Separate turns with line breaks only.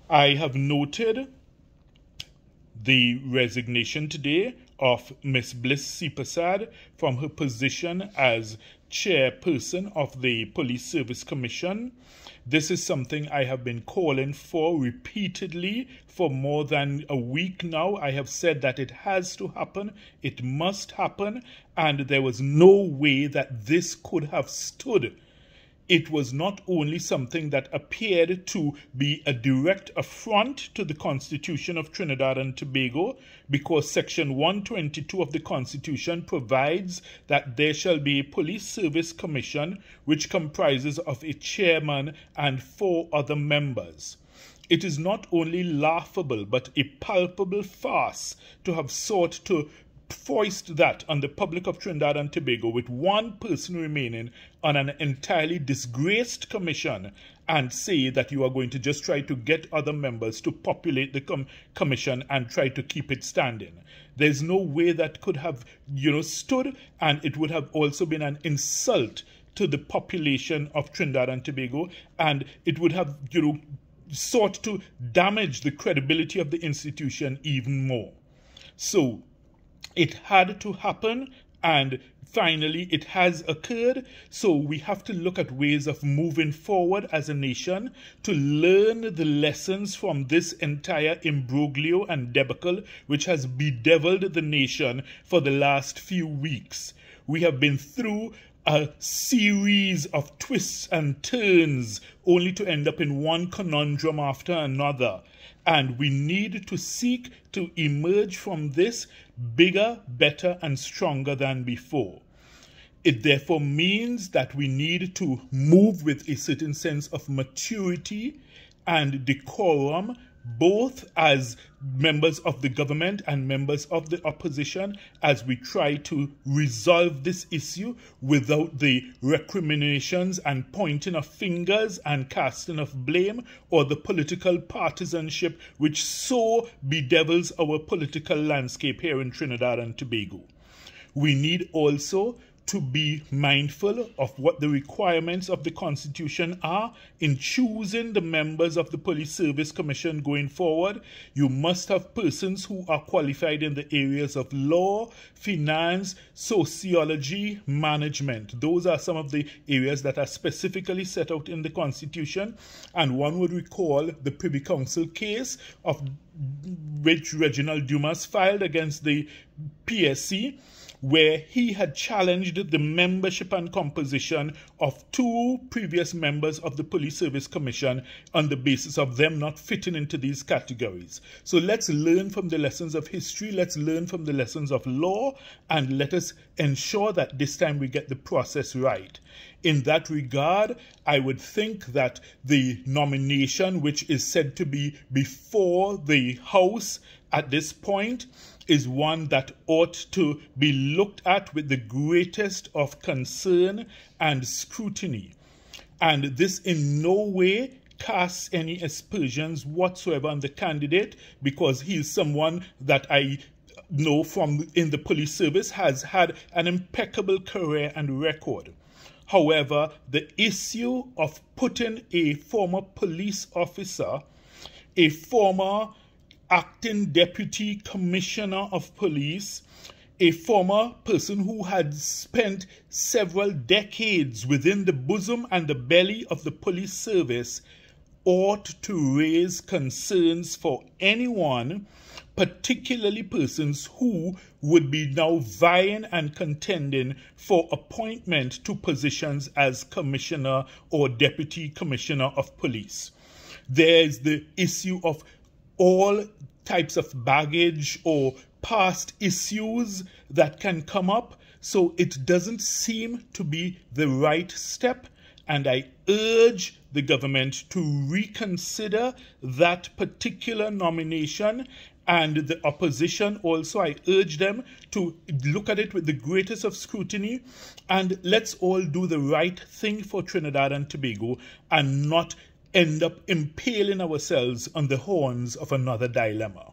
I have noted the resignation today of Ms. Bliss Sipasad from her position as chairperson of the Police Service Commission. This is something I have been calling for repeatedly for more than a week now. I have said that it has to happen, it must happen, and there was no way that this could have stood. It was not only something that appeared to be a direct affront to the Constitution of Trinidad and Tobago, because Section 122 of the Constitution provides that there shall be a Police Service Commission which comprises of a chairman and 4 other members. It is not only laughable but a palpable farce to have sought to foist that on the public of Trinidad and Tobago with one person remaining on an entirely disgraced commission and say that you are going to just try to get other members to populate the commission and try to keep it standing. There's no way that could have, stood, and it would have also been an insult to the population of Trinidad and Tobago, and it would have, sought to damage the credibility of the institution even more. So it had to happen, and finally it has occurred. So we have to look at ways of moving forward as a nation to learn the lessons from this entire imbroglio and debacle which has bedeviled the nation for the last few weeks. We have been through a series of twists and turns only to end up in one conundrum after another. And we need to seek to emerge from this bigger, better, and stronger than before. It therefore means that we need to move with a certain sense of maturity and decorum, both as members of the government and members of the opposition, as we try to resolve this issue without the recriminations and pointing of fingers and casting of blame, or the political partisanship which so bedevils our political landscape here in Trinidad and Tobago. We need also to be mindful of what the requirements of the Constitution are in choosing the members of the Police Service Commission going forward. You must have persons who are qualified in the areas of law, finance, sociology, management. Those are some of the areas that are specifically set out in the Constitution, and one would recall the Privy Council case of which Reginald Dumas filed against the PSC, where he had challenged the membership and composition of 2 previous members of the Police Service Commission on the basis of them not fitting into these categories. So let's learn from the lessons of history, let's learn from the lessons of law, and let us ensure that this time we get the process right. In that regard, I would think that the nomination, which is said to be before the House at this point, is one that ought to be looked at with the greatest of concern and scrutiny. And this in no way casts any aspersions whatsoever on the candidate, because he is someone that I know from in the police service has had an impeccable career and record. However, the issue of putting a former police officer, a former acting deputy commissioner of police, a former person who had spent several decades within the bosom and the belly of the police service, ought to raise concerns for anyone, particularly persons who would be now vying and contending for appointment to positions as commissioner or deputy commissioner of police. There's the issue of all types of baggage or past issues that can come up, so it doesn't seem to be the right step, and I urge the government to reconsider that particular nomination, and the opposition also, I urge them to look at it with the greatest of scrutiny, and let's all do the right thing for Trinidad and Tobago and not end up impaling ourselves on the horns of another dilemma.